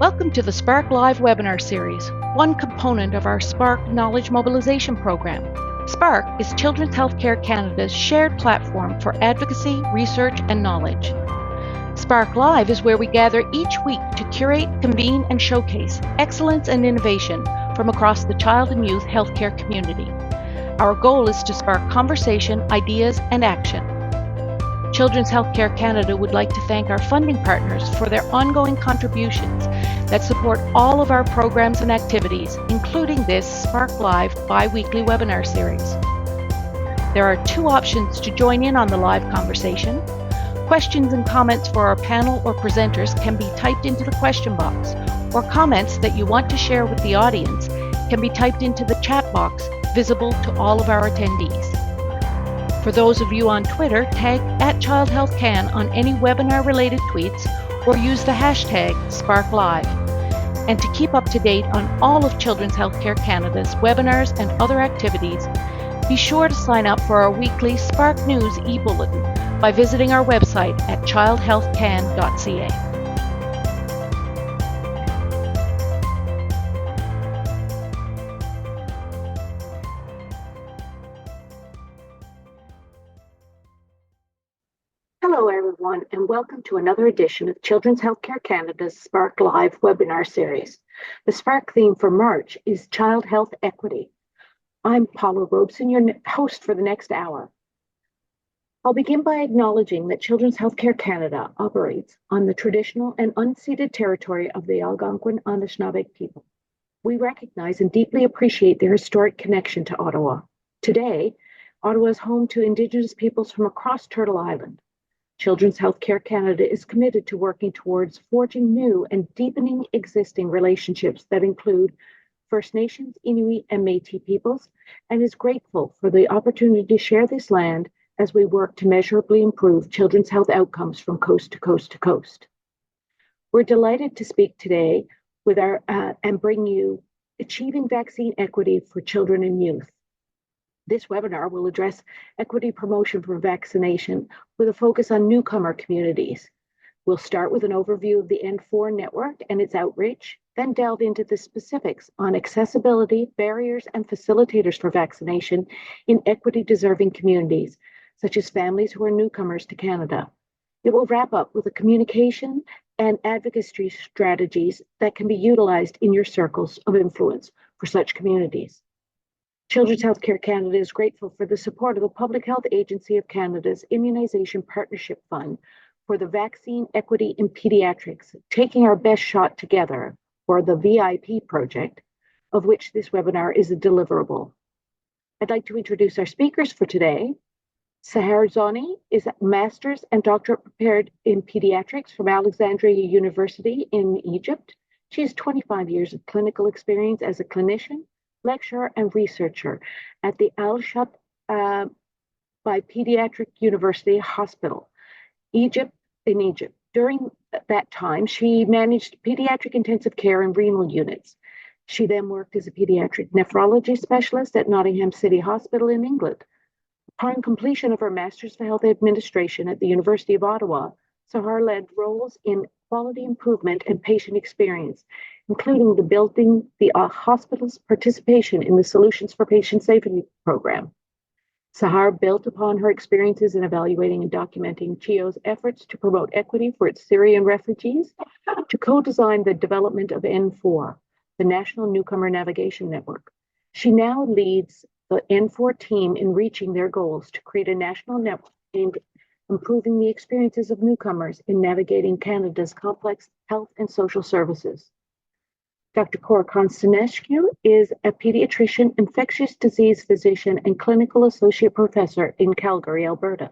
Welcome to the Spark Live webinar series, one component of our Spark Knowledge Mobilization program. Spark is Children's Healthcare Canada's shared platform for advocacy, research, and knowledge. Spark Live is where we gather each week to curate, convene, and showcase excellence and innovation from across the child and youth healthcare community. Our goal is to spark conversation, ideas, and action. Children's Healthcare Canada would like to thank our funding partners for their ongoing contributions that support all of our programs and activities, including this Spark Live bi-weekly webinar series. There are two options to join in on the live conversation. Questions and comments for our panel or presenters can be typed into the question box, or comments that you want to share with the audience can be typed into the chat box visible to all of our attendees. For those of you on Twitter, tag @ChildHealthCan on any webinar-related tweets or use the hashtag SparkLive. And to keep up to date on all of Children's Healthcare Canada's webinars and other activities, be sure to sign up for our weekly Spark News e-bulletin by visiting our website at childhealthcan.ca. Hello everyone, and welcome to another edition of Children's Healthcare Canada's Spark Live webinar series. The Spark theme for March is Child Health Equity. I'm Paula Robeson, your host for the next hour. I'll begin by acknowledging that Children's Healthcare Canada operates on the traditional and unceded territory of the Algonquin Anishinaabe people. We recognize and deeply appreciate their historic connection to Ottawa. Today, Ottawa is home to Indigenous peoples from across Turtle Island. Children's Healthcare Canada is committed to working towards forging new and deepening existing relationships that include First Nations, Inuit, and Métis peoples, and is grateful for the opportunity to share this land as we work to measurably improve children's health outcomes from coast to coast to coast. We're delighted to speak today with and bring you Achieving Vaccine Equity for Children and Youth. This webinar will address equity promotion for vaccination with a focus on newcomer communities. We'll start with an overview of the N4 network and its outreach, then delve into the specifics on accessibility, barriers, and facilitators for vaccination in equity-deserving communities, such as families who are newcomers to Canada. It will wrap up with a communication and advocacy strategies that can be utilized in your circles of influence for such communities. Children's Healthcare Canada is grateful for the support of the Public Health Agency of Canada's Immunization Partnership Fund for the Vaccine Equity in Pediatrics, Taking Our Best Shot Together, or the VIP project, of which this webinar is a deliverable. I'd like to introduce our speakers for today. Sahar Zoni is a master's and doctorate prepared in pediatrics from Alexandria University in Egypt. She has 25 years of clinical experience as a clinician, lecturer, and researcher at the Al-Shaf by Pediatric University Hospital, Egypt. During that time, she managed pediatric intensive care and renal units. She then worked as a pediatric nephrology specialist at Nottingham City Hospital in England. Upon completion of her Master's of Health Administration at the University of Ottawa, Sahar led roles in quality improvement and patient experience, including the building the hospital's participation in the Solutions for Patient Safety program. Sahar built upon her experiences in evaluating and documenting CHIO's efforts to promote equity for its Syrian refugees to co-design the development of N4, the National Newcomer Navigation Network. She now leads the N4 team in reaching their goals to create a national network aimed at improving the experiences of newcomers in navigating Canada's complex health and social services. Dr. Cora Constantinescu is a pediatrician, infectious disease physician, and clinical associate professor in Calgary, Alberta.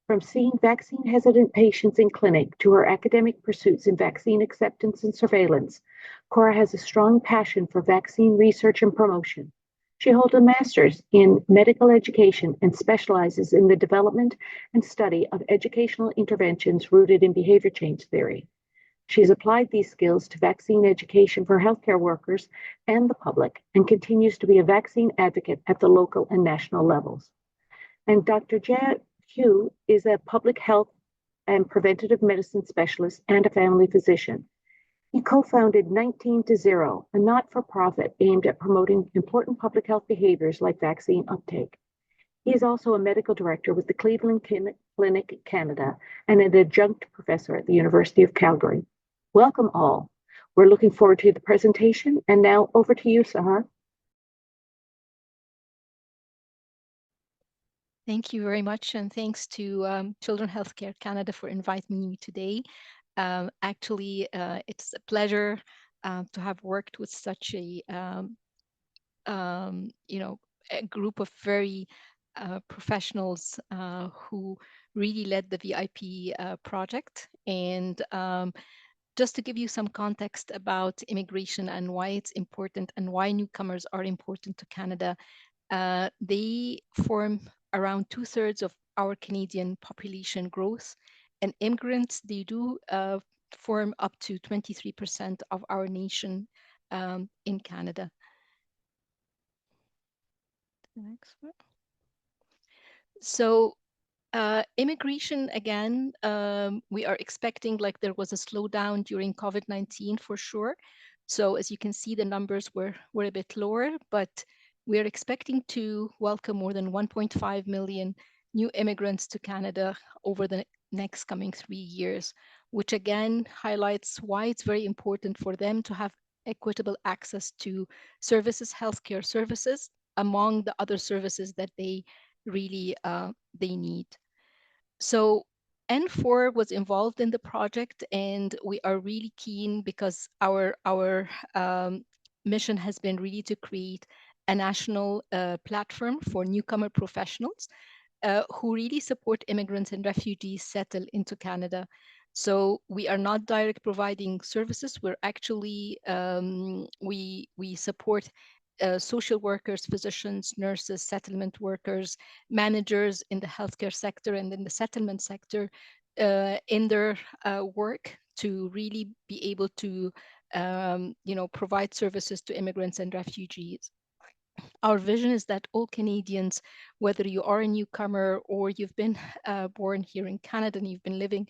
From seeing vaccine-hesitant patients in clinic to her academic pursuits in vaccine acceptance and surveillance, Cora has a strong passion for vaccine research and promotion. She holds a master's in medical education and specializes in the development and study of educational interventions rooted in behavior change theory. She has applied these skills to vaccine education for healthcare workers and the public and continues to be a vaccine advocate at the local and national levels. And Dr. Jia Hu is a public health and preventative medicine specialist and a family physician. He co-founded 19 to 0, a not-for-profit aimed at promoting important public health behaviors like vaccine uptake. He is also a medical director with the Cleveland Clinic Canada and an adjunct professor at the University of Calgary. Welcome all. We're looking forward to the presentation, and now over to you, Sahar. Thank you very much, and thanks to Children Healthcare Canada for inviting me today. Actually, it's a pleasure to have worked with such a a group of very professionals who really led the VIP project. And just to give you some context about immigration and why it's important and why newcomers are important to Canada, they form around 2/3 of our Canadian population growth, and immigrants, they do form up to 23% of our nation in Canada. Next one. So immigration, again, we are expecting, like, there was a slowdown during COVID-19 for sure. So as you can see, the numbers were a bit lower, but we're expecting to welcome more than 1.5 million new immigrants to Canada over the next coming 3 years, which again highlights why it's very important for them to have equitable access to services, healthcare services, among the other services that they really they need. So N4 was involved in the project, and we are really keen because our mission has been really to create a national platform for newcomer professionals who really support immigrants and refugees settle into Canada. So we are not direct providing services. We're actually we support social workers, physicians, nurses, settlement workers, managers in the healthcare sector and in the settlement sector in their work to really be able to provide services to immigrants and refugees. Our vision is that all Canadians, whether you are a newcomer or you've been born here in Canada and you've been living,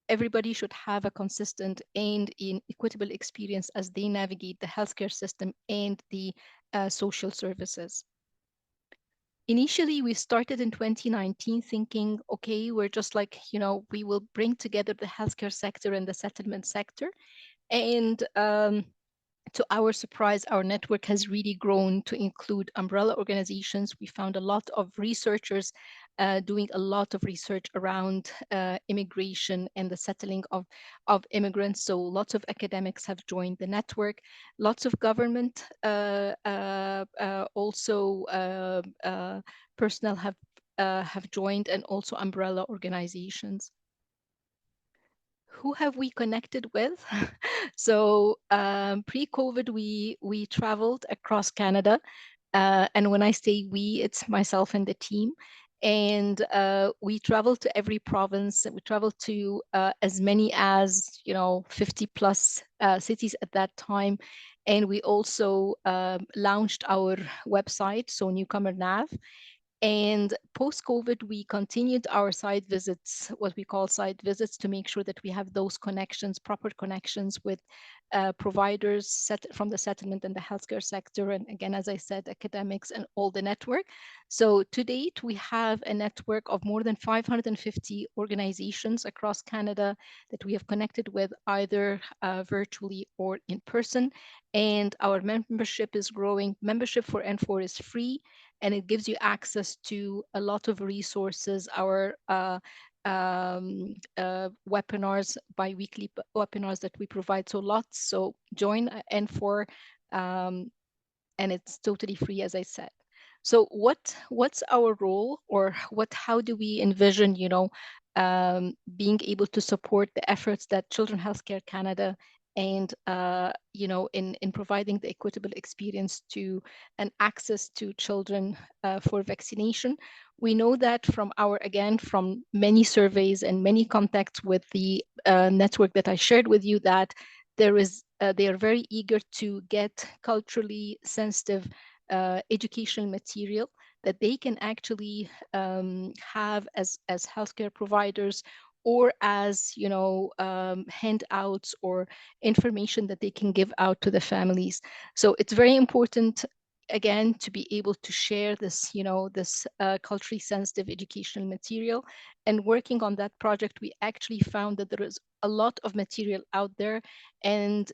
everybody should have a consistent and equitable experience as they navigate the healthcare system and the social services. Initially, we started in 2019 thinking, okay, we're just like, we will bring together the healthcare sector and the settlement sector. And to our surprise, our network has really grown to include umbrella organizations. We found a lot of researchers doing a lot of research around immigration and the settling of immigrants. So lots of academics have joined the network. Lots of government also personnel have joined, and also umbrella organizations. Who have we connected with? So pre-COVID, we traveled across Canada. And when I say we, it's myself and the team. And we traveled to every province. We traveled to as many as 50 plus cities at that time. And we also launched our website, so Newcomer Nav. And post-COVID, we continued our site visits, what we call site visits, to make sure that we have those connections, proper connections with providers from the settlement and the healthcare sector. And again, as I said, academics and all the network. So to date, we have a network of more than 550 organizations across Canada that we have connected with, either virtually or in person. And our membership is growing. Membership for N4 is free, and it gives you access to a lot of resources. Our webinars, bi-weekly webinars that we provide, so lots. So join N4, and it's totally free, as I said. So what's our role, or how do we envision being able to support the efforts that Children Healthcare Canada and in providing the equitable experience to and access to children for vaccination? We know that from from many surveys and many contacts with the network that I shared with you, that they are very eager to get culturally sensitive educational material that they can actually have as healthcare providers or as, handouts or information that they can give out to the families. So it's very important, again, to be able to share this, this culturally sensitive educational material. And working on that project, we actually found that there is a lot of material out there, and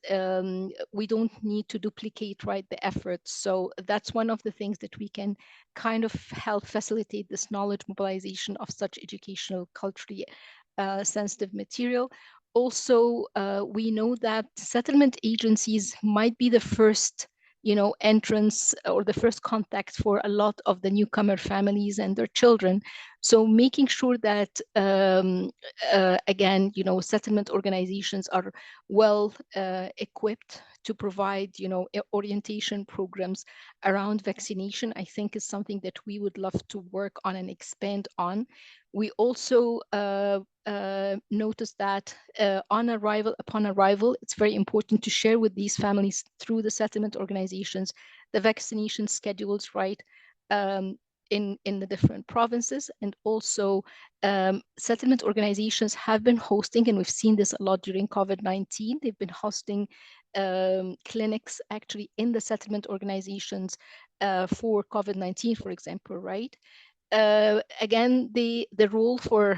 we don't need to duplicate, right, the efforts. So that's one of the things that we can kind of help facilitate, this knowledge mobilization of such educational, culturally sensitive material. Also, we know that settlement agencies might be the first, entrance or the first contact for a lot of the newcomer families and their children. So making sure that, again, settlement organizations are well equipped to provide, orientation programs around vaccination, I think is something that we would love to work on and expand on. We also noticed that upon arrival, it's very important to share with these families through the settlement organizations the vaccination schedules, right, in the different provinces. And also, settlement organizations have been hosting, and we've seen this a lot during COVID-19, they've been hosting clinics actually in the settlement organizations for COVID-19, for example, right? Again, the role for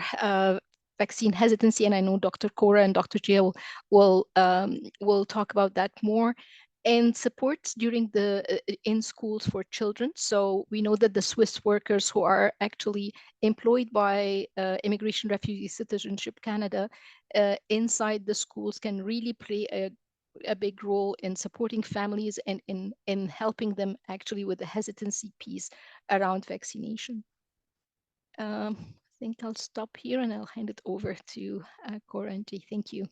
vaccine hesitancy, and I know Dr. Cora and Dr. Jill will talk about that more, and supports during the in schools for children. So we know that the Swiss workers who are actually employed by Immigration, Refugee, Citizenship Canada inside the schools can really play a big role in supporting families and in helping them actually with the hesitancy piece around vaccination. I think I'll stop here and I'll hand it over to Cora and Jay. Thank you.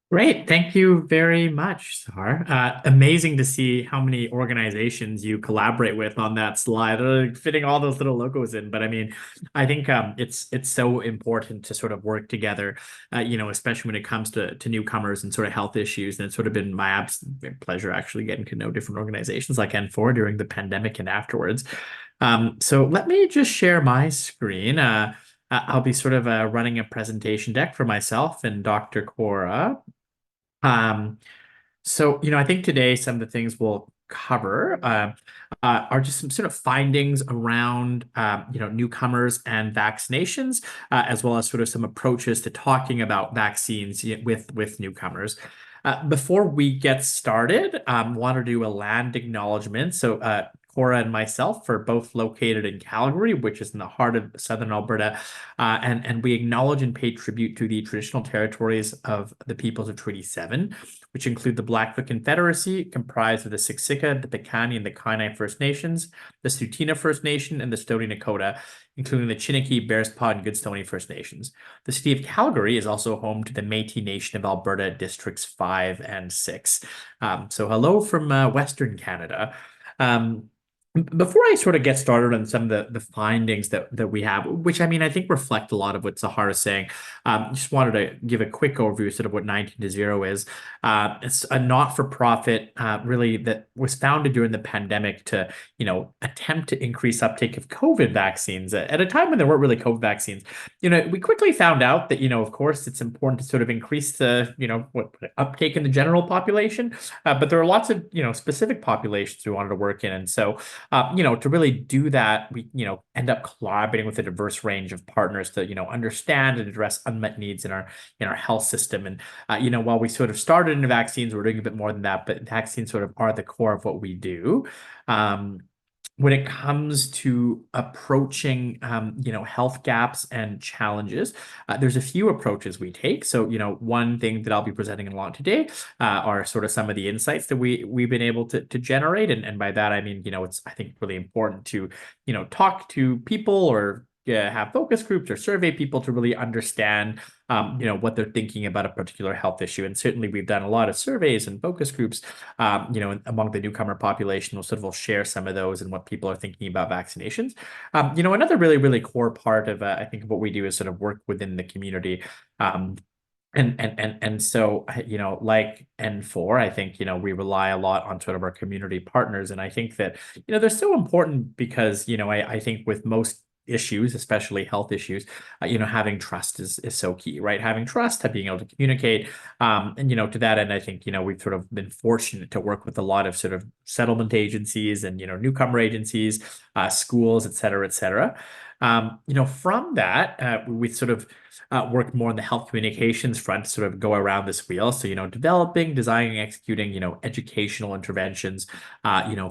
Great. Thank you very much, Sahar. Amazing to see how many organizations you collaborate with on that slide, fitting all those little logos in. But I mean, I think it's so important to sort of work together, especially when it comes to newcomers and sort of health issues. And it's sort of been my absolute pleasure actually getting to know different organizations like N4 during the pandemic and afterwards. So let me just share my screen. I'll be sort of running a presentation deck for myself and Dr. Cora. Um, I think today some of the things we'll cover are just some sort of findings around, newcomers and vaccinations, as well as sort of some approaches to talking about vaccines with newcomers. Before we get started, want to do a land acknowledgement. So, Cora and myself are both located in Calgary, which is in the heart of southern Alberta, and we acknowledge and pay tribute to the traditional territories of the peoples of Treaty 7, which include the Blackfoot Confederacy, comprised of the Siksika, the Piikani, and the Kainai First Nations, the Tsuut'ina First Nation, and the Stoney Nakoda, including the Chiniki, Bearspaw, and Goodstoney First Nations. The city of Calgary is also home to the Métis Nation of Alberta Districts 5 and 6. So hello from Western Canada. Before I sort of get started on some of the findings that we have, which I mean, I think reflect a lot of what Sahar is saying, just wanted to give a quick overview sort of what 19 to 0 is. It's a not-for-profit really that was founded during the pandemic to, attempt to increase uptake of COVID vaccines at a time when there weren't really COVID vaccines. We quickly found out that, of course, it's important to sort of increase the, uptake in the general population, but there are lots of, specific populations we wanted to work in. And so, to really do that, we, end up collaborating with a diverse range of partners to, understand and address unmet needs in our health system. And, while we sort of started in vaccines, we're doing a bit more than that, but vaccines sort of are the core of what we do. When it comes to approaching, health gaps and challenges, there's a few approaches we take. So, one thing that I'll be presenting along today are sort of some of the insights that we've been able to generate. And by that, I mean, it's, I think, really important to, talk to people or have focus groups or survey people to really understand, what they're thinking about a particular health issue. And certainly we've done a lot of surveys and focus groups, among the newcomer population. We'll share some of those and what people are thinking about vaccinations. Another really, really core part of, I think, what we do is sort of work within the community. And so, like N4, I think, we rely a lot on sort of our community partners. And I think that, they're so important because, I think with most issues, especially health issues, having trust is so key, right? Having trust, being able to communicate, and to that end, I think we've sort of been fortunate to work with a lot of sort of settlement agencies and newcomer agencies, schools, et cetera, et cetera. From that, we sort of worked more on the health communications front to sort of go around this wheel. So, developing, designing, executing, educational interventions,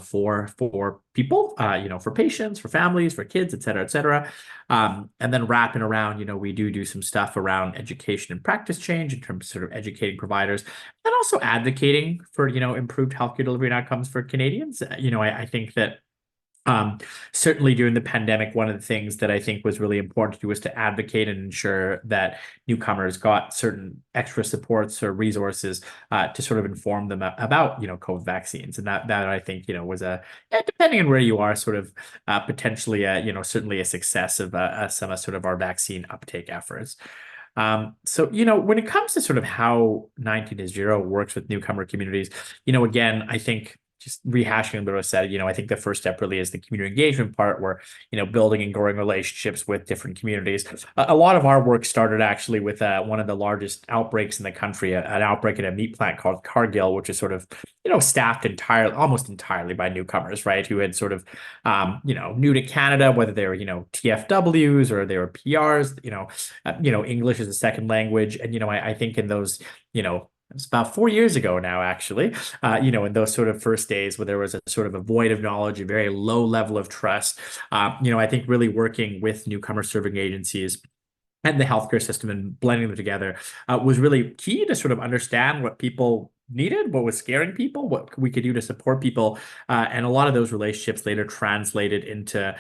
for people, for patients, for families, for kids, et cetera, et cetera. And then wrapping around, we do some stuff around education and practice change in terms of sort of educating providers and also advocating for, improved healthcare delivery and outcomes for Canadians. I think that certainly during the pandemic, one of the things that I think was really important to do was to advocate and ensure that newcomers got certain extra supports or resources to sort of inform them about, COVID vaccines. And that I think, was depending on where you are, sort of potentially, certainly a success of some of sort of our vaccine uptake efforts. So, when it comes to sort of how 19-0 works with newcomer communities, again, I think just rehashing what I said, I think the first step really is the community engagement part where, building and growing relationships with different communities. A lot of our work started actually with one of the largest outbreaks in the country, an outbreak at a meat plant called Cargill, which is sort of, staffed almost entirely by newcomers, right? Who had sort of, new to Canada, whether they were, TFWs or they were PRs, English as a second language. And, I think in those, it's about 4 years ago now, actually, in those sort of first days where there was a sort of a void of knowledge, a very low level of trust, I think really working with newcomer serving agencies and the healthcare system and blending them together was really key to sort of understand what people needed, what was scaring people, what we could do to support people. And a lot of those relationships later translated into,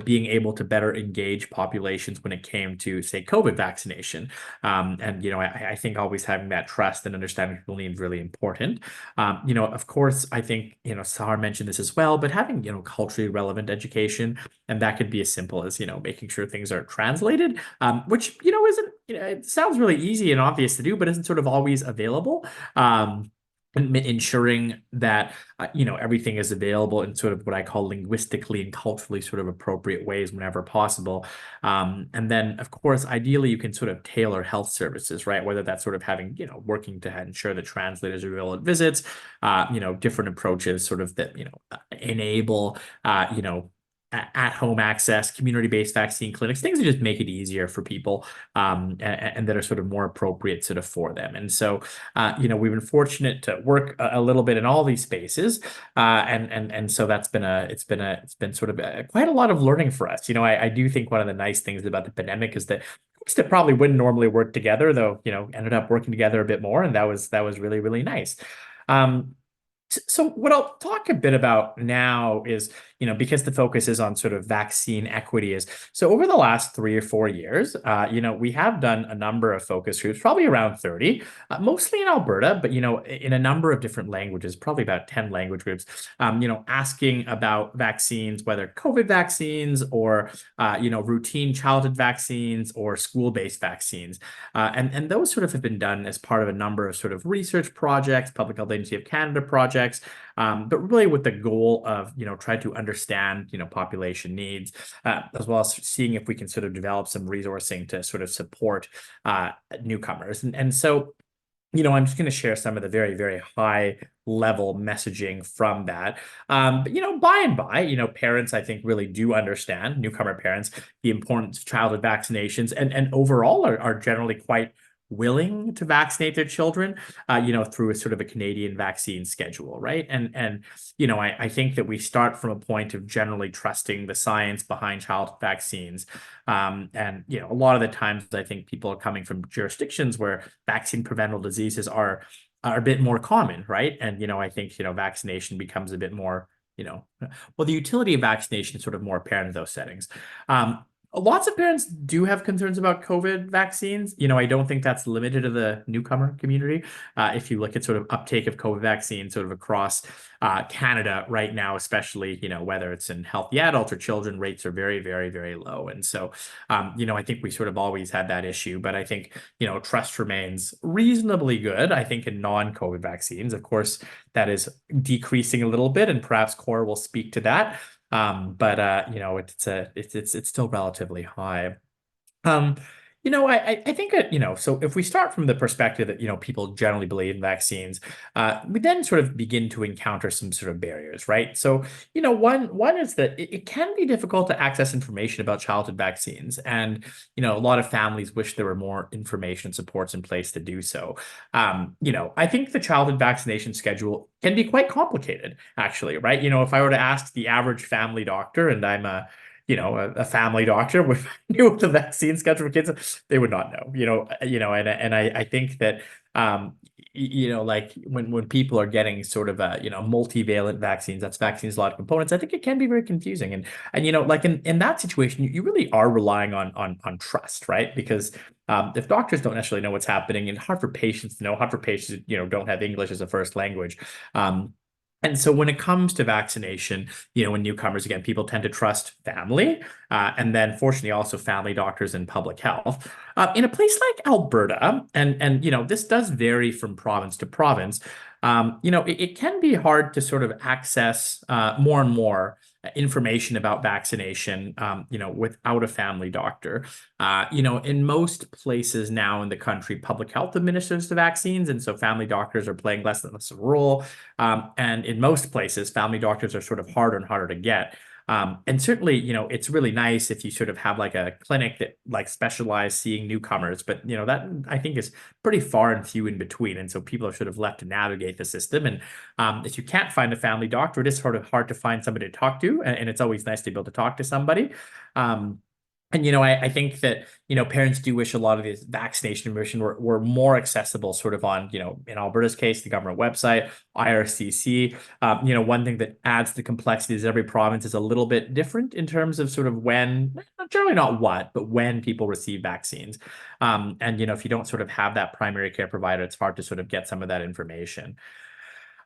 being able to better engage populations when it came to, say, COVID vaccination. And, I think always having that trust and understanding people needs is really important. Of course, I think, Sahar mentioned this as well, but having, culturally relevant education, and that could be as simple as, making sure things are translated, which, isn't, it sounds really easy and obvious to do, but isn't sort of always available. And ensuring that everything is available in sort of what I call linguistically and culturally sort of appropriate ways whenever possible. And then, of course, ideally, you can sort of tailor health services, right? Whether that's sort of having, working to ensure that translators are available at visits, different approaches sort of that, enable, at-home access, community-based vaccine clinics, things that just make it easier for people, and that are sort of more appropriate sort of for them. And so, we've been fortunate to work a little bit in all these spaces, and so it's been sort of quite a lot of learning for us. I do think one of the nice things about the pandemic is that groups that probably wouldn't normally work together, though, ended up working together a bit more, and that was really, really nice. So what I'll talk a bit about now is, because the focus is on sort of vaccine equity is, so over the last 3 or 4 years, we have done a number of focus groups, probably around 30, mostly in Alberta, but, in a number of different languages, probably about 10 language groups, asking about vaccines, whether COVID vaccines or, routine childhood vaccines or school-based vaccines. And those sort of have been done as part of a number of sort of research projects, Public Health Agency of Canada projects, but really with the goal of, try to understand, population needs, as well as seeing if we can sort of develop some resourcing to sort of support newcomers. And so, I'm just going to share some of the very, very high level messaging from that. But, by and by, parents, I think, really do understand, newcomer parents, the importance of childhood vaccinations and overall are generally quite willing to vaccinate their children, through a sort of a Canadian vaccine schedule, right? And I think that we start from a point of generally trusting the science behind childhood vaccines. And, a lot of the times I think people are coming from jurisdictions where vaccine preventable diseases are a bit more common, right? And, I think, vaccination becomes a bit more, well, the utility of vaccination is sort of more apparent in those settings. Lots of parents do have concerns about COVID vaccines. I don't think that's limited to the newcomer community. If you look at sort of uptake of COVID vaccines sort of across Canada right now, especially, whether it's in healthy adults or children, rates are very, very, very low. And so, I think we sort of always had that issue, but I think, trust remains reasonably good, I think, in non-COVID vaccines. Of course, that is decreasing a little bit, and perhaps Cora will speak to that. But it's still relatively high. Um, I think that, so if we start from the perspective that, people generally believe in vaccines, we then sort of begin to encounter some sort of barriers, right? So, one is that it can be difficult to access information about childhood vaccines. And, a lot of families wish there were more information supports in place to do so. I think the childhood vaccination schedule can be quite complicated, actually, right? If I were to ask the average family doctor, and I'm a family doctor with knew the vaccine schedule for kids, they would not know. And I think that like when people are getting sort of multivalent vaccines, that's vaccines a lot of components. I think it can be very confusing, and like in that situation, you really are relying on trust, right? Because if doctors don't necessarily know what's happening, and hard for patients to know, hard for patients don't have English as a first language. And so when it comes to vaccination, when newcomers, again, people tend to trust family, and then fortunately also family doctors and public health. In a place like Alberta, and this does vary from province to province, it can be hard to sort of access more and more information about vaccination, without a family doctor. In most places now in the country, public health administers the vaccines, and so family doctors are playing less and less of a role. And in most places, family doctors are sort of harder and harder to get. And certainly, it's really nice if you sort of have like a clinic that like specialize seeing newcomers, but that I think is pretty far and few in between. And so people are sort of left to navigate the system. And if you can't find a family doctor, it is sort of hard to find somebody to talk to. And it's always nice to be able to talk to somebody. And I think that parents do wish a lot of this vaccination information were more accessible, sort of on in Alberta's case, the government website, IRCC. One thing that adds to the complexity is every province is a little bit different in terms of sort of when, generally not what, but when people receive vaccines. And if you don't sort of have that primary care provider, it's hard to sort of get some of that information.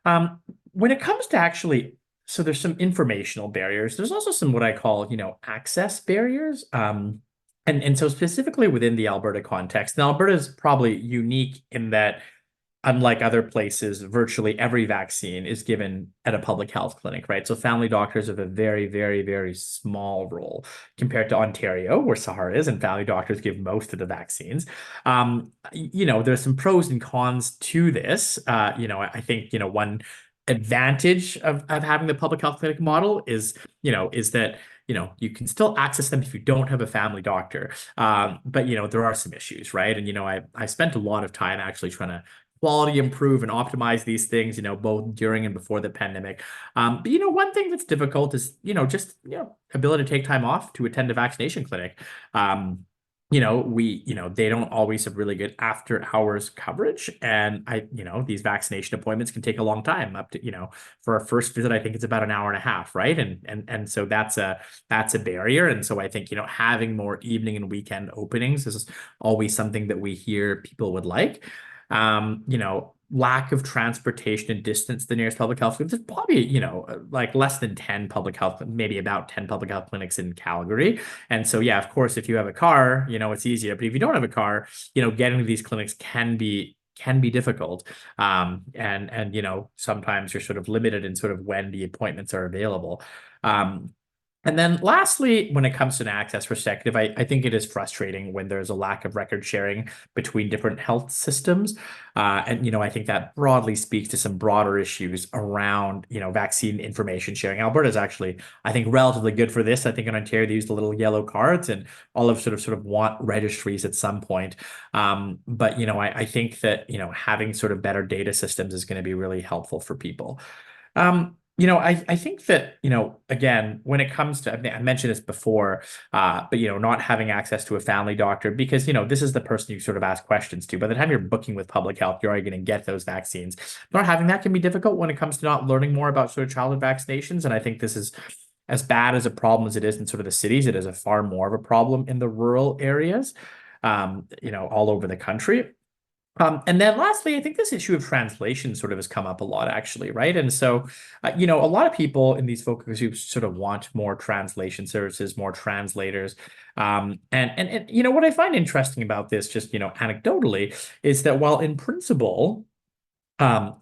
When it comes to actually, so there's some informational barriers. There's also some what I call, access barriers. And so specifically within the Alberta context, now Alberta is probably unique in that, unlike other places, virtually every vaccine is given at a public health clinic, right? So family doctors have a very, very, very small role compared to Ontario, where Sahara is, and family doctors give most of the vaccines. There's some pros and cons to this. I think, one advantage of having the public health clinic model is that you can still access them if you don't have a family doctor. But there are some issues, right? And I spent a lot of time actually trying to quality improve and optimize these things, both during and before the pandemic. But one thing that's difficult is, just, ability to take time off to attend a vaccination clinic. They don't always have really good after hours coverage. And these vaccination appointments can take a long time, up to, for a first visit, I think it's about an hour and a half, right? And so that's a barrier. And so I think, having more evening and weekend openings is always something that we hear people would like. Lack of transportation and distance to the nearest public health clinic. There's probably, like less than 10 public health, maybe about 10 public health clinics in Calgary. And so, yeah, of course, if you have a car, it's easier. But if you don't have a car, getting to these clinics can be difficult. And sometimes you're sort of limited in sort of when the appointments are available. And then lastly, when it comes to an access perspective, I think it is frustrating when there's a lack of record sharing between different health systems. And I think that broadly speaks to some broader issues around, vaccine information sharing. Alberta is actually, I think, relatively good for this. I think in Ontario, they use the little yellow cards, and all of sort of want registries at some point. But I think that, having sort of better data systems is going to be really helpful for people. I think that, again, when it comes to, I mentioned this before, but, not having access to a family doctor, because, this is the person you sort of ask questions to. By the time you're booking with public health, you're already going to get those vaccines. Not having that can be difficult when it comes to not learning more about sort of childhood vaccinations. And I think this is as bad as a problem as it is in sort of the cities. It is a far more of a problem in the rural areas, all over the country. And then lastly, I think this issue of translation sort of has come up a lot, actually, right? And so, a lot of people in these focus groups sort of want more translation services, more translators. And what I find interesting about this, just, anecdotally, is that while in principle,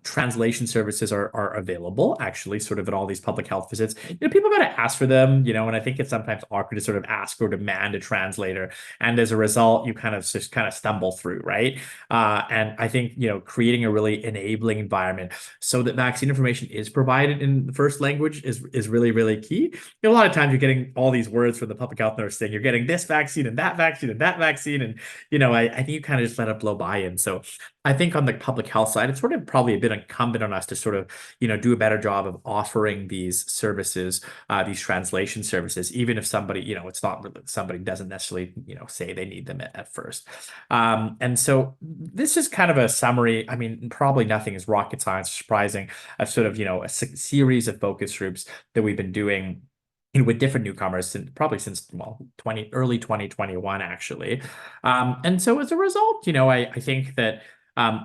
Translation services are available actually sort of at all these public health visits. People got to ask for them, and I think it's sometimes awkward to sort of ask or demand a translator. And as a result, you kind of just kind of stumble through, right? And I think, creating a really enabling environment so that vaccine information is provided in the first language is really, really key. A lot of times you're getting all these words from the public health nurse saying you're getting this vaccine and that vaccine and that vaccine. And, I think you kind of just let it blow by. And so I think on the public health side, it's sort of probably a bit incumbent on us to sort of, do a better job of offering these services, these translation services, even if somebody, it's not somebody doesn't necessarily, say they need them at first. And so this is kind of a summary. I mean, probably nothing is rocket science or surprising of sort of, a series of focus groups that we've been doing with different newcomers probably since early 2021 actually. And so as a result, I think that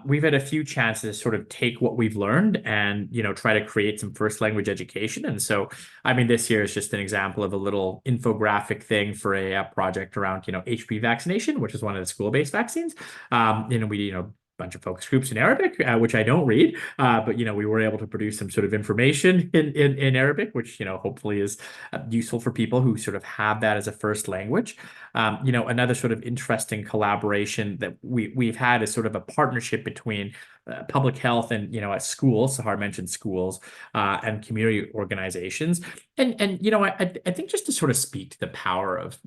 we've had a few chances to sort of take what we've learned and, try to create some first language education. And so, I mean, this year is just an example of a little infographic thing for a project around, HPV vaccination, which is one of the school-based vaccines. We, bunch of focus groups in Arabic, which I don't read, but we were able to produce some sort of information in Arabic, which hopefully is useful for people who sort of have that as a first language. Another sort of interesting collaboration that we've had is sort of a partnership between public health and at schools. Sahar mentioned schools and community organizations, and I think just to sort of speak to the power of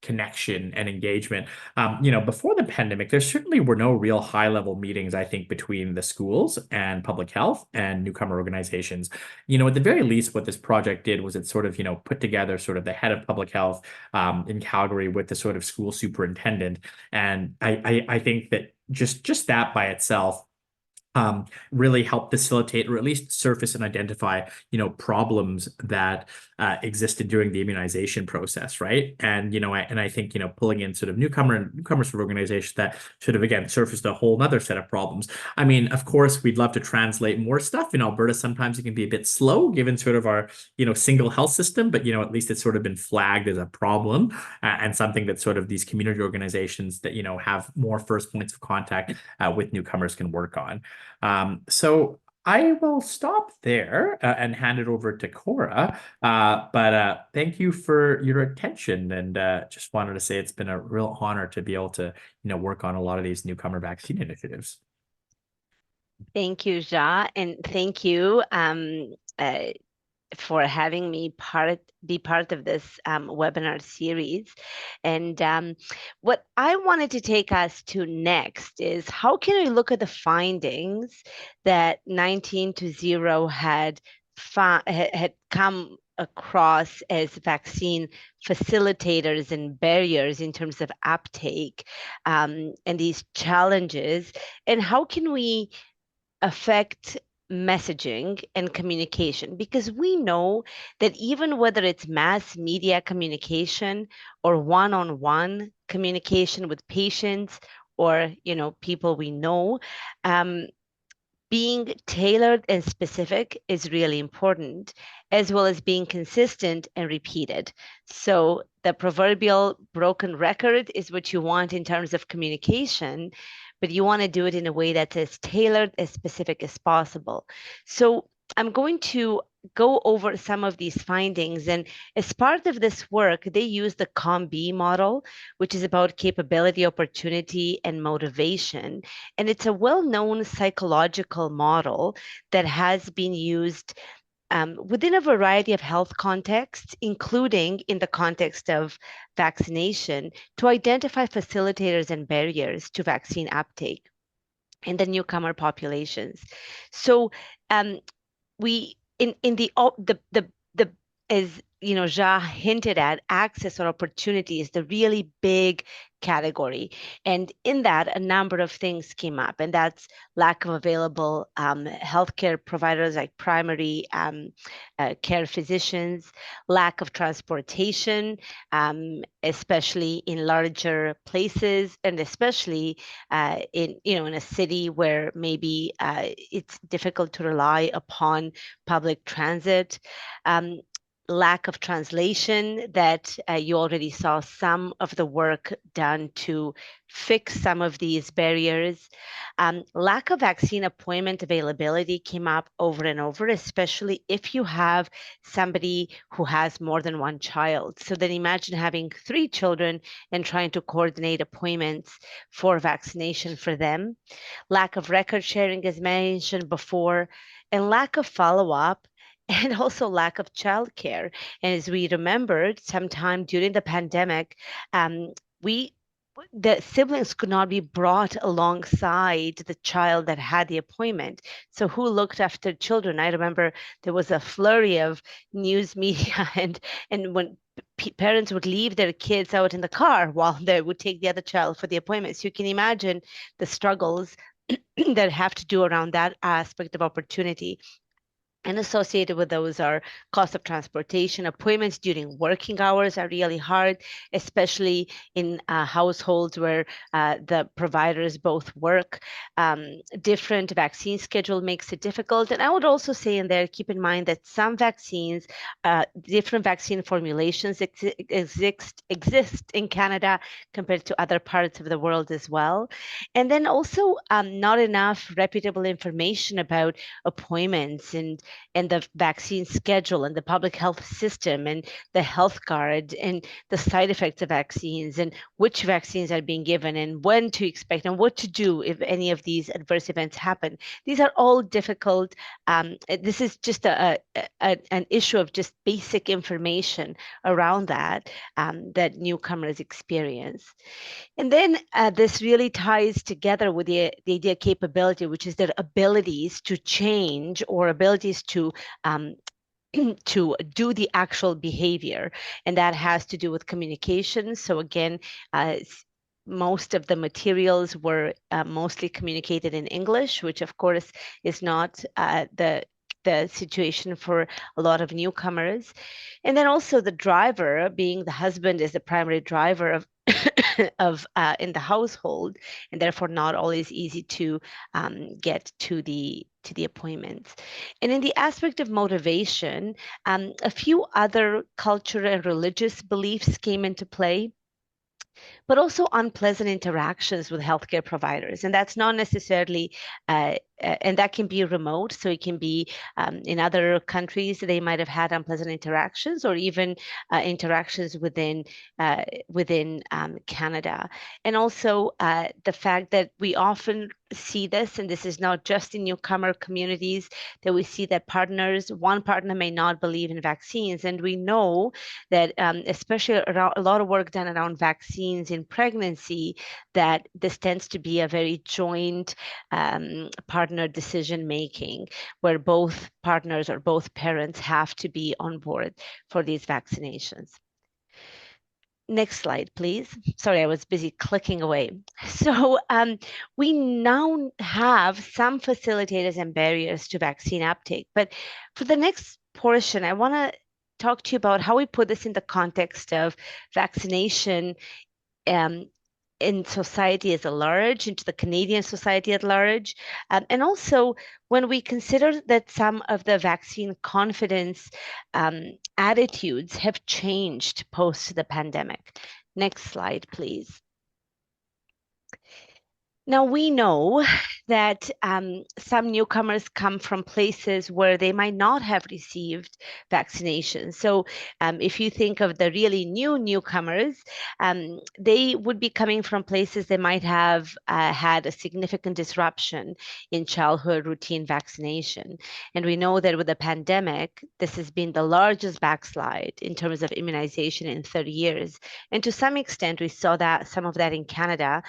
connection and engagement. Before the pandemic, there certainly were no real high-level meetings, I think, between the schools and public health and newcomer organizations. At the very least, what this project did was it sort of, put together sort of the head of public health in Calgary with the sort of school superintendent. And I think that just that by itself really help facilitate or at least surface and identify, problems that existed during the immunization process, right? And I think pulling in sort of newcomers sort of organizations that sort of again surfaced a whole other set of problems. I mean, of course, we'd love to translate more stuff in Alberta. Sometimes it can be a bit slow given sort of our single health system, but at least it's sort of been flagged as a problem and something that sort of these community organizations that have more first points of contact with newcomers can work on. So I will stop there and hand it over to Cora. But thank you for your attention, and just wanted to say it's been a real honor to be able to, work on a lot of these newcomer vaccine initiatives. Thank you, Ja, and thank you for having me be part of this webinar series. And what I wanted to take us to next is how can we look at the findings that 19-0 had come across as vaccine facilitators and barriers in terms of uptake and these challenges, and how can we affect messaging and communication, because we know that even whether it's mass media communication or one-on-one communication with patients or people we know, being tailored and specific is really important, as well as being consistent and repeated. So the proverbial broken record is what you want in terms of communication, but you want to do it in a way that's as tailored, as specific as possible. So I'm going to go over some of these findings. And as part of this work, they use the COM-B model, which is about capability, opportunity, and motivation. And it's a well-known psychological model that has been used within a variety of health contexts, including in the context of vaccination, to identify facilitators and barriers to vaccine uptake in the newcomer populations. So we in the as Ja hinted at, access or opportunity is the really big category. And in that, a number of things came up, and that's lack of available healthcare providers like primary care physicians, lack of transportation, especially in larger places, and especially in a city where maybe it's difficult to rely upon public transit. lack of translation that you already saw some of the work done to fix some of these barriers. Lack of vaccine appointment availability came up over and over, especially if you have somebody who has more than one child. So then imagine having 3 children and trying to coordinate appointments for vaccination for them. Lack of record sharing, as mentioned before, and lack of follow-up, and also lack of childcare. And as we remembered, sometime during the pandemic, the siblings could not be brought alongside the child that had the appointment. So who looked after children? I remember there was a flurry of news media, and when parents would leave their kids out in the car while they would take the other child for the appointment. So you can imagine the struggles that have to do around that aspect of opportunity. And associated with those are cost of transportation. Appointments during working hours are really hard, especially in households where the providers both work. Different vaccine schedule makes it difficult. And I would also say in there, keep in mind that some vaccines, different vaccine formulations exist in Canada compared to other parts of the world as well. And then also not enough reputable information about appointments and the vaccine schedule and the public health system and the health card and the side effects of vaccines and which vaccines are being given and when to expect and what to do if any of these adverse events happen. These are all difficult. This is just an issue of just basic information around that that newcomers experience. And then this really ties together with the idea of capability, which is their abilities to change or abilities to to do the actual behavior. And that has to do with communication. So again, most of the materials were mostly communicated in English, which of course is not the situation for a lot of newcomers. And then also the driver, being the husband is the primary driver of in the household, and therefore not always easy to get to the appointments. And in the aspect of motivation, a few other cultural and religious beliefs came into play, but also unpleasant interactions with healthcare providers. And that's not necessarily, and that can be remote. So it can be in other countries, they might have had unpleasant interactions or even interactions within Canada. And also the fact that we often see this, and this is not just in newcomer communities, that we see that one partner may not believe in vaccines. And we know that especially around a lot of work done around vaccines in pregnancy, that this tends to be a very joint partner decision making, where both partners or both parents have to be on board for these vaccinations. Next slide, please. Sorry, I was busy clicking away. So we now have some facilitators and barriers to vaccine uptake. But for the next portion, I want to talk to you about how we put this in the context of vaccination in society as a large, into the Canadian society at large. And also when we consider that some of the vaccine confidence attitudes have changed post the pandemic. Next slide, please. Now, we know that some newcomers come from places where they might not have received vaccination. So if you think of the really new newcomers, they would be coming from places they might have had a significant disruption in childhood routine vaccination. And we know that with the pandemic, this has been the largest backslide in terms of immunization in 30 years. And to some extent, we saw that some of that in Canada.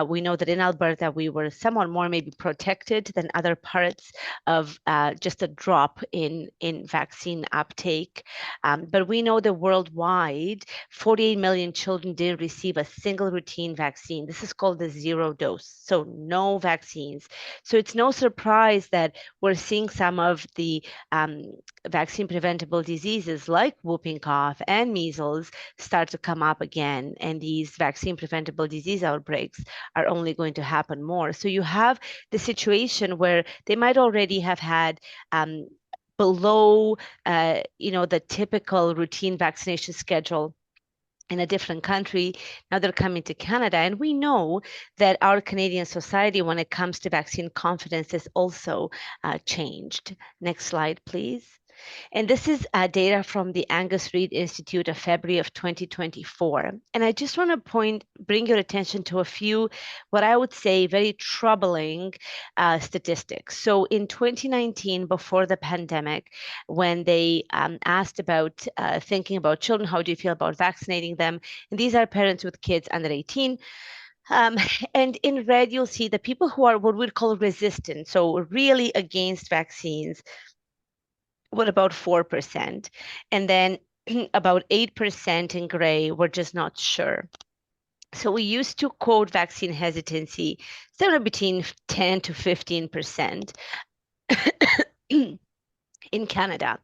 We know that in Alberta, we were somewhat more maybe protected than other parts of just a drop in vaccine uptake. But we know that worldwide, 48 million children didn't receive a single routine vaccine. This is called the zero dose, so no vaccines. So it's no surprise that we're seeing some of the vaccine preventable diseases like whooping cough and measles start to come up again. And these vaccine preventable disease outbreaks are only going to happen more. So you have the situation where they might already have had below, the typical routine vaccination schedule in a different country. Now they're coming to Canada. And we know that our Canadian society, when it comes to vaccine confidence, has also changed. Next slide, please. And this is data from the Angus Reid Institute of February of 2024. And I just want to bring your attention to a few, what I would say, very troubling statistics. So in 2019, before the pandemic, when they asked about thinking about children, how do you feel about vaccinating them? And these are parents with kids under 18. And in red, you'll see the people who are what we'd call resistant, so really against vaccines, what about 4%? And then about 8% in gray were just not sure. So we used to quote vaccine hesitancy somewhere between 10 to 15% in Canada.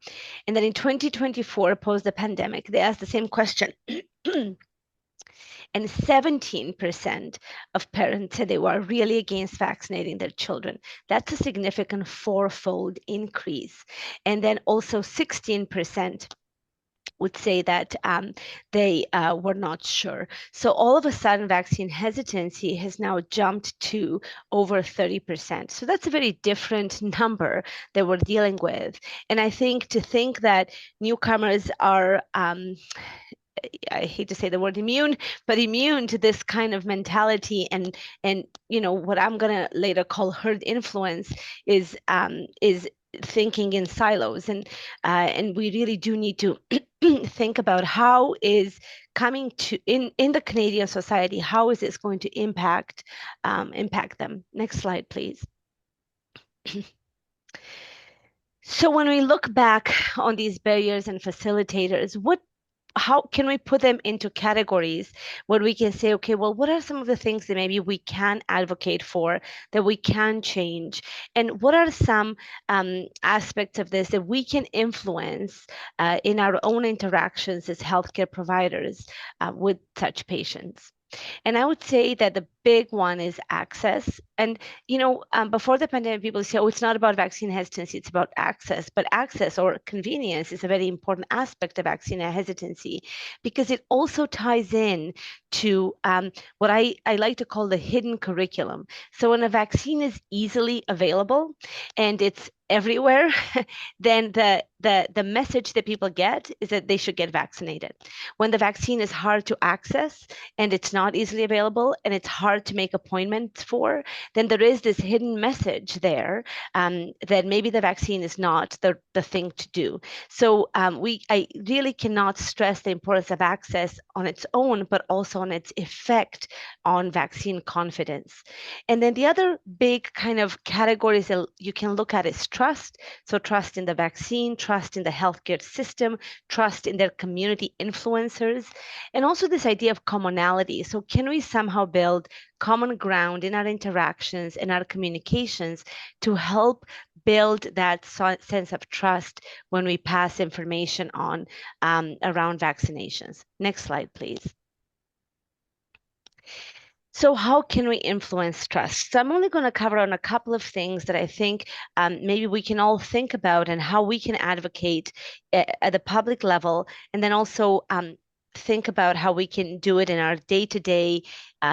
And then in 2024, post the pandemic, they asked the same question. And 17% of parents said they were really against vaccinating their children. That's a significant fourfold increase. And then also 16% would say that they were not sure. So all of a sudden, vaccine hesitancy has now jumped to over 30%. So that's a very different number that we're dealing with. And I think that newcomers are I hate to say the word immune, but immune to this kind of mentality, and what I'm gonna later call herd influence is thinking in silos, and we really do need to think about how is coming to in the Canadian society, how is this going to impact them. Next slide, please. So when we look back on these barriers and facilitators, how can we put them into categories where we can say, okay, well, what are some of the things that maybe we can advocate for, that we can change? And what are some aspects of this that we can influence in our own interactions as healthcare providers with such patients? And I would say that the big one is access. And, before the pandemic, people say, oh, it's not about vaccine hesitancy, it's about access. But access or convenience is a very important aspect of vaccine hesitancy, because it also ties in to what I like to call the hidden curriculum. So when a vaccine is easily available and it's everywhere, then the message that people get is that they should get vaccinated. When the vaccine is hard to access and it's not easily available and it's hard to make appointments for, then there is this hidden message there that maybe the vaccine is not the thing to do. So I really cannot stress the importance of access on its own, but also on its effect on vaccine confidence. And then the other big kind of categories that you can look at is trust. So trust in the vaccine, trust in the healthcare system, trust in their community influencers, and also this idea of commonality. So can we somehow build common ground in our interactions and our communications to help build that sense of trust when we pass information on around vaccinations? Next slide, please. So how can we influence trust? So I'm only going to cover on a couple of things that I think maybe we can all think about, and how we can advocate at the public level, and then also think about how we can do it in our day-to-day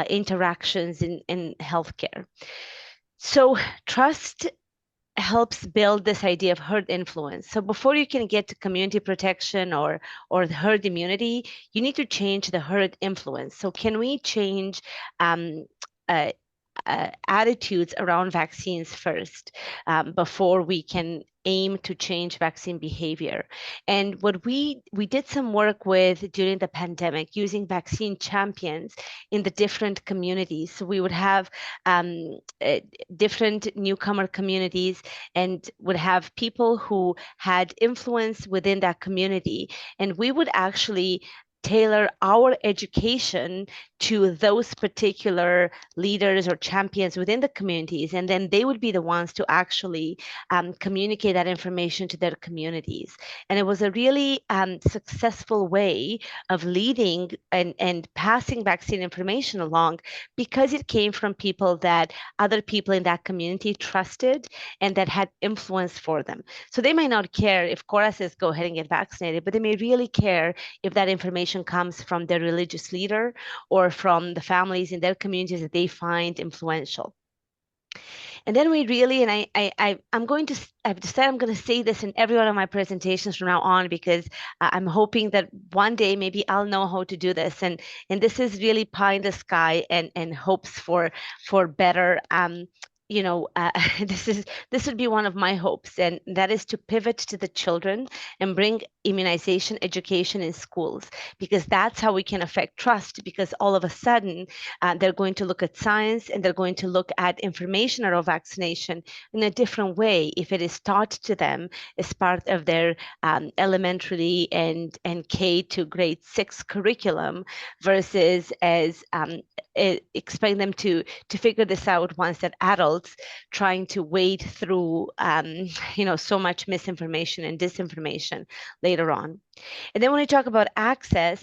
interactions in healthcare. So trust helps build this idea of herd influence. So before you can get to community protection or the herd immunity, you need to change the herd influence. So can we change attitudes around vaccines first before we can aim to change vaccine behavior? And what we did some work with during the pandemic, using vaccine champions in the different communities. So we would have different newcomer communities, and would have people who had influence within that community, and we would actually tailor our education to those particular leaders or champions within the communities, and then they would be the ones to actually communicate that information to their communities. And it was a really successful way of leading and passing vaccine information along, because it came from people that other people in that community trusted and that had influence for them. So they might not care if Cora says go ahead and get vaccinated, but they may really care if that information comes from their religious leader or from the families in their communities that they find influential. And then we really, and I've decided I'm going to say this in every one of my presentations from now on, because I'm hoping that one day maybe I'll know how to do this. And this is really pie in the sky and hopes for better. This would be one of my hopes, and that is to pivot to the children and bring immunization education in schools, because that's how we can affect trust. Because all of a sudden, they're going to look at science and they're going to look at information around vaccination in a different way if it is taught to them as part of their elementary and K to grade 6 curriculum, versus as expect them to figure this out once they're adults, trying to wade through so much misinformation and disinformation later on. And then when we talk about access,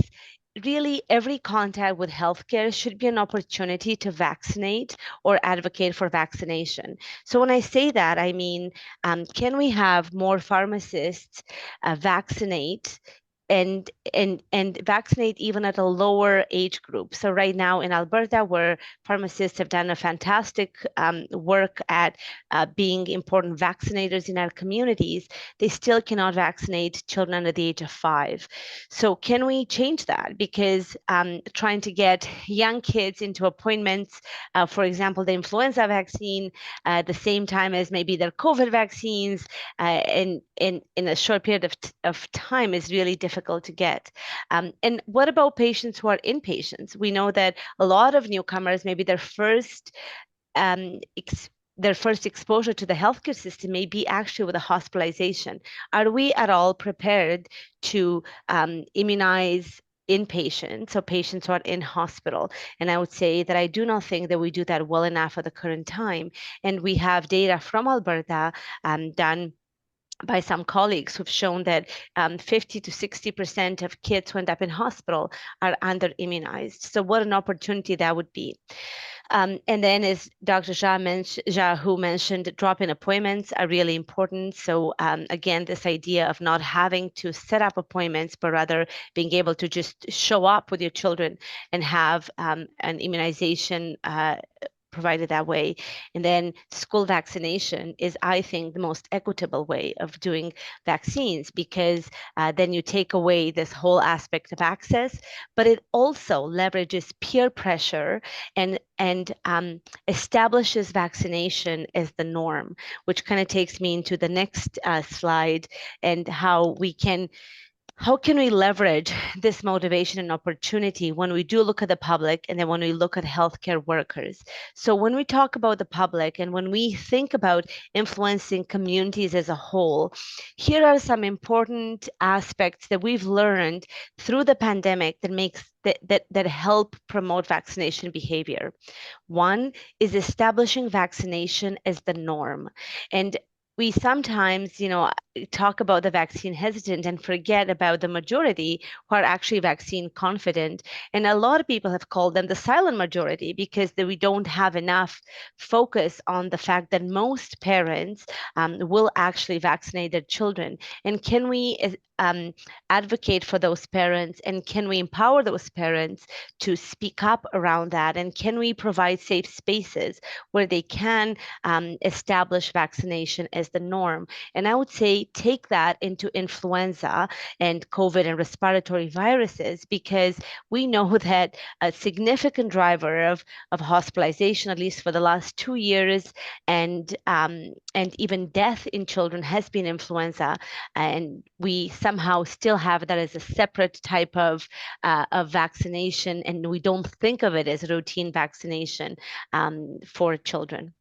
really every contact with healthcare should be an opportunity to vaccinate or advocate for vaccination. So when I say that, I mean, can we have more pharmacists vaccinate and vaccinate even at a lower age group? So right now in Alberta, where pharmacists have done a fantastic work at being important vaccinators in our communities, they still cannot vaccinate children under the age of 5. So can we change that? Because trying to get young kids into appointments, for example, the influenza vaccine, at the same time as maybe their COVID vaccines, in a short period of time is really difficult to get. And what about patients who are inpatients? We know that a lot of newcomers, maybe their first exposure to the healthcare system may be actually with a hospitalization. Are we at all prepared to immunize inpatients, so patients who are in hospital? And I would say that I do not think that we do that well enough at the current time. And we have data from Alberta done by some colleagues who've shown that 50 to 60% of kids who end up in hospital are under immunized. So what an opportunity that would be. And then, as Dr. Jha mentioned, drop-in appointments are really important. So again, this idea of not having to set up appointments, but rather being able to just show up with your children and have an immunization provided that way. And then school vaccination is, I think, the most equitable way of doing vaccines, because then you take away this whole aspect of access, but it also leverages peer pressure and establishes vaccination as the norm, which kind of takes me into the next slide, and how can we leverage this motivation and opportunity when we do look at the public, and then when we look at healthcare workers? So when we talk about the public and when we think about influencing communities as a whole, here are some important aspects that we've learned through the pandemic that help promote vaccination behavior. One is establishing vaccination as the norm. And we sometimes, talk about the vaccine hesitant and forget about the majority who are actually vaccine confident. And a lot of people have called them the silent majority, because we don't have enough focus on the fact that most parents will actually vaccinate their children. And can we advocate for those parents, and can we empower those parents to speak up around that? And can we provide safe spaces where they can establish vaccination as the norm? And I would say take that into influenza and COVID and respiratory viruses, because we know that a significant driver of hospitalization, at least for the last 2 years, and even death in children has been influenza. And we somehow still have that as a separate type of vaccination, and we don't think of it as a routine vaccination for children.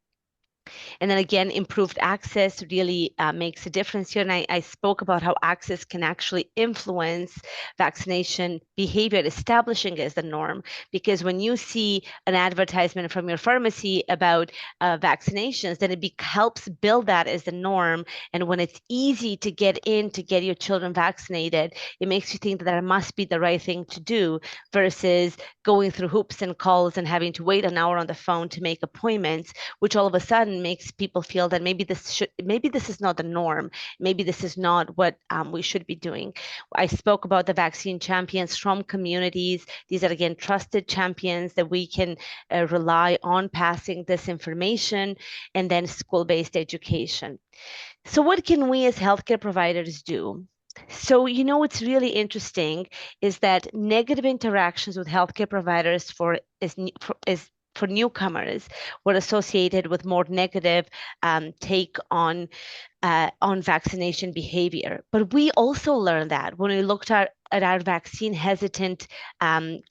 And then again, improved access really makes a difference here. And I spoke about how access can actually influence vaccination behavior, establishing as the norm. Because when you see an advertisement from your pharmacy about vaccinations, then it helps build that as the norm. And when it's easy to get in to get your children vaccinated, it makes you think that that must be the right thing to do versus going through hoops and calls and having to wait an hour on the phone to make appointments, which all of a sudden makes people feel that maybe this is not the norm. Maybe this is not what we should be doing. I spoke about the vaccine champions from communities. These are, again, trusted champions that we can rely on passing this information, and then school-based education. So what can we as healthcare providers do? So, what's really interesting is that negative interactions with healthcare providers for newcomers were associated with more negative take on vaccination behavior. But we also learned that when we looked at our vaccine hesitant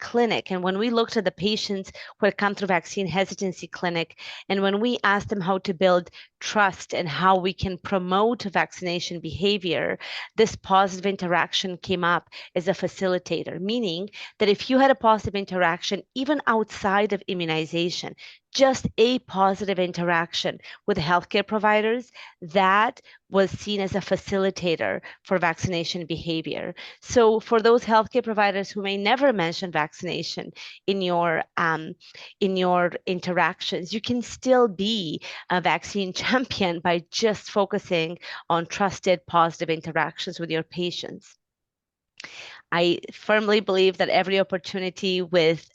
clinic, and when we looked at the patients who had come through vaccine hesitancy clinic, and when we asked them how to build trust and how we can promote vaccination behavior, this positive interaction came up as a facilitator, meaning that if you had a positive interaction, even outside of immunization, just a positive interaction with healthcare providers, that was seen as a facilitator for vaccination behavior. So for those healthcare providers who may never mention vaccination in your interactions, you can still be a vaccine champion by just focusing on trusted positive interactions with your patients. I firmly believe that every opportunity with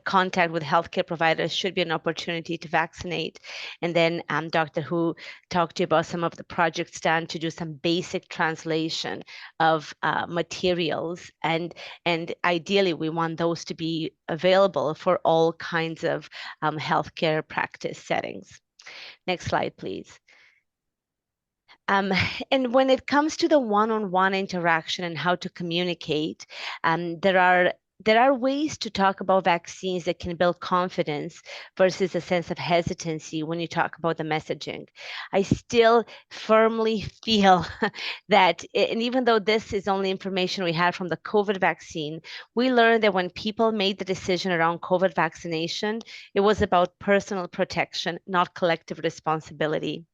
contact with healthcare providers should be an opportunity to vaccinate. And then Dr. Hu talked to you about some of the projects done to do some basic translation of materials. And ideally, we want those to be available for all kinds of healthcare practice settings. Next slide, please. And when it comes to the one-on-one interaction and how to communicate, there are ways to talk about vaccines that can build confidence versus a sense of hesitancy when you talk about the messaging. I still firmly feel that, and even though this is only information we had from the COVID vaccine, we learned that when people made the decision around COVID vaccination, it was about personal protection, not collective responsibility.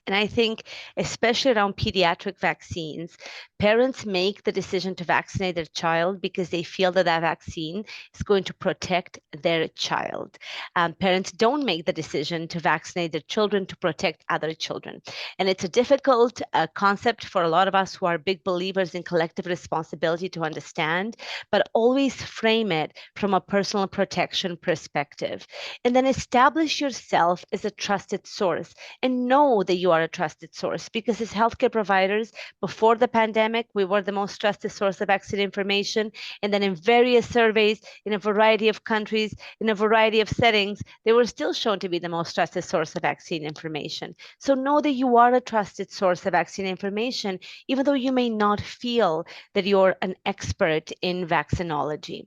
And I think, especially around pediatric vaccines, parents make the decision to vaccinate their child because they feel that that vaccine is going to protect their child. Parents don't make the decision to vaccinate their children to protect other children. And it's a difficult concept for a lot of us who are big believers in collective responsibility to understand, but always frame it from a personal protection perspective. And then establish yourself as a trusted source and know that you are a trusted source, because as healthcare providers, before the pandemic, we were the most trusted source of vaccine information. And then in various surveys, in a variety of countries, in a variety of settings, they were still shown to be the most trusted source of vaccine information. So know that you are a trusted source of vaccine information, even though you may not feel that you're an expert in vaccinology.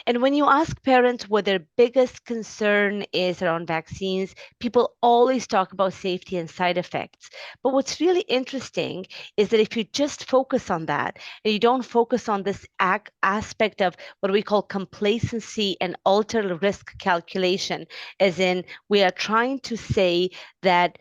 And when you ask parents what their biggest concern is around vaccines, people always talk about safety and side effects. But what's really interesting is that if you just focus on that and you don't focus on this aspect of what we call complacency and alter risk calculation, as in we are trying to say that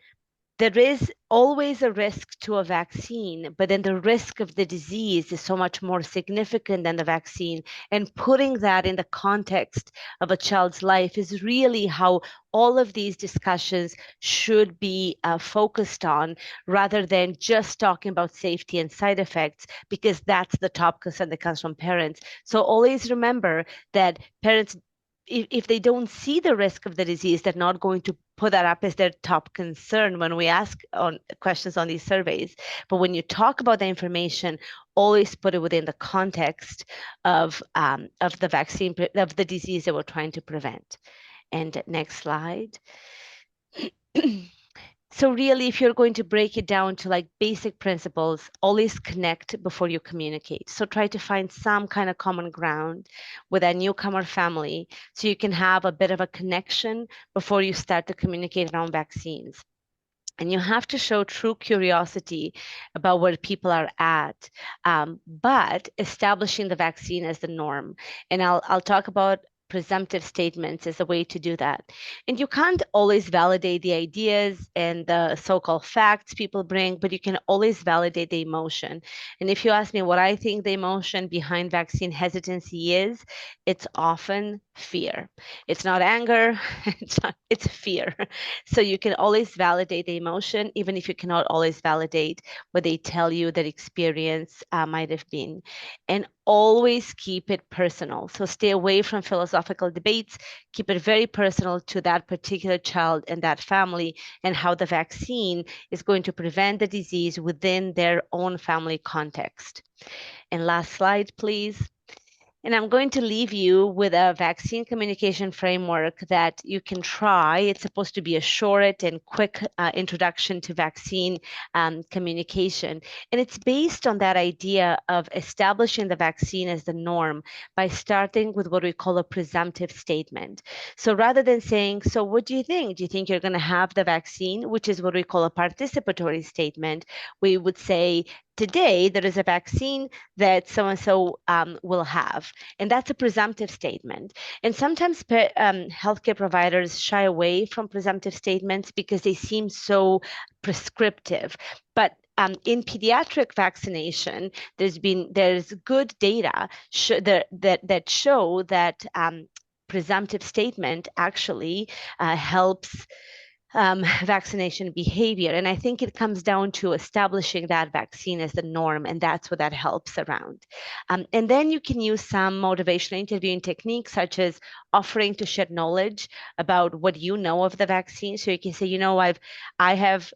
there is always a risk to a vaccine, but then the risk of the disease is so much more significant than the vaccine. And putting that in the context of a child's life is really how all of these discussions should be focused on, rather than just talking about safety and side effects, because that's the top concern that comes from parents. So always remember that parents, if they don't see the risk of the disease, they're not going to put that up as their top concern when we ask on questions on these surveys. But when you talk about the information, always put it within the context of the vaccine, of the disease that we're trying to prevent. And next slide. So really, if you're going to break it down to like basic principles, always connect before you communicate. So try to find some kind of common ground with a newcomer family so you can have a bit of a connection before you start to communicate around vaccines. And you have to show true curiosity about where people are at, but establishing the vaccine as the norm. And I'll talk about presumptive statements as a way to do that. And you can't always validate the ideas and the so-called facts people bring, but you can always validate the emotion. And if you ask me what I think the emotion behind vaccine hesitancy is, it's often fear. It's not anger, it's fear. So you can always validate the emotion, even if you cannot always validate what they tell you that experience might have been. And always keep it personal. So stay away from philosophical debates, keep it very personal to that particular child and that family and how the vaccine is going to prevent the disease within their own family context. And last slide, please. And I'm going to leave you with a vaccine communication framework that you can try. It's supposed to be a short and quick introduction to vaccine communication. And it's based on that idea of establishing the vaccine as the norm by starting with what we call a presumptive statement. So rather than saying, so what do you think? Do you think you're going to have the vaccine? Which is what we call a participatory statement. We would say, today there is a vaccine that so-and-so will have. And that's a presumptive statement. And sometimes healthcare providers shy away from presumptive statements because they seem so prescriptive. But in pediatric vaccination, there's good data that show that presumptive statement actually helps vaccination behavior. And I think it comes down to establishing that vaccine as the norm, and that's what that helps around. And then you can use some motivational interviewing techniques, such as offering to share knowledge about what you know of the vaccine. So you can say, I have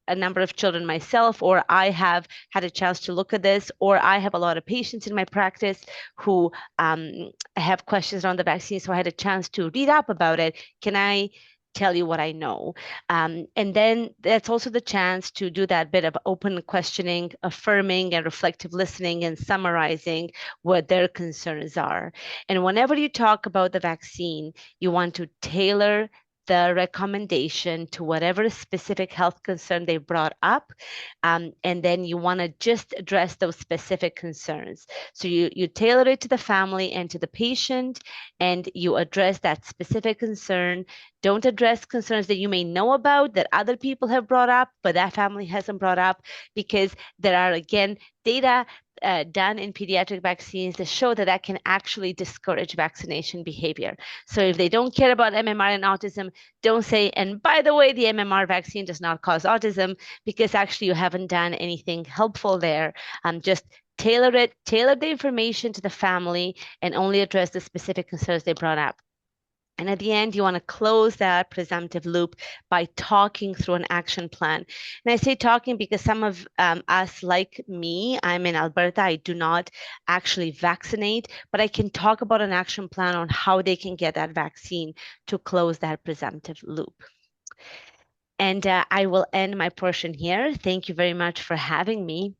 a number of children myself, or I have had a chance to look at this, or I have a lot of patients in my practice who have questions on the vaccine. So I had a chance to read up about it. Can I tell you what I know? And then that's also the chance to do that bit of open questioning, affirming and reflective listening, and summarizing what their concerns are. And whenever you talk about the vaccine, you want to tailor the recommendation to whatever specific health concern they brought up. And then you want to just address those specific concerns. So you tailor it to the family and to the patient, and you address that specific concern. Don't address concerns that you may know about that other people have brought up, but that family hasn't brought up, because there are, again, data done in pediatric vaccines that show that can actually discourage vaccination behavior. So if they don't care about MMR and autism, don't say, and by the way, the MMR vaccine does not cause autism, because actually you haven't done anything helpful there. Just tailor the information to the family, and only address the specific concerns they brought up. And at the end, you want to close that presumptive loop by talking through an action plan. And I say talking because some of us, like me, I'm in Alberta, I do not actually vaccinate, but I can talk about an action plan on how they can get that vaccine to close that presumptive loop. And I will end my portion here. Thank you very much for having me.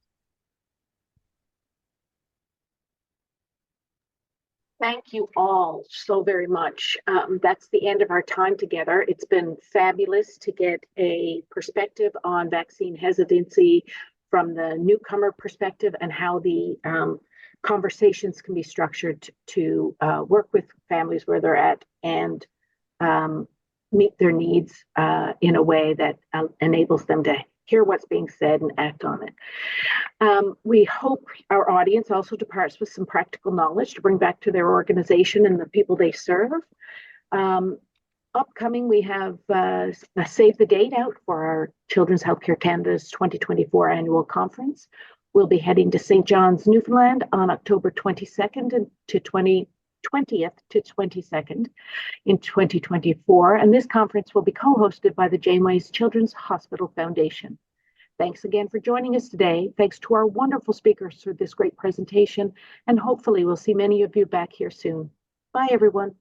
Thank you all so very much. That's the end of our time together. It's been fabulous to get a perspective on vaccine hesitancy from the newcomer perspective, and how the conversations can be structured to work with families where they're at, and meet their needs in a way that enables them to hear what's being said and act on it. We hope our audience also departs with some practical knowledge to bring back to their organization and the people they serve. Upcoming, we have a save the date out for our Children's Healthcare Canada's 2024 annual conference. We'll be heading to St. John's, Newfoundland on October 22nd to 20th to 22nd in 2024. And this conference will be co-hosted by the Janeways Children's Hospital Foundation. Thanks again for joining us today. Thanks to our wonderful speakers for this great presentation. And hopefully we'll see many of you back here soon. Bye, everyone.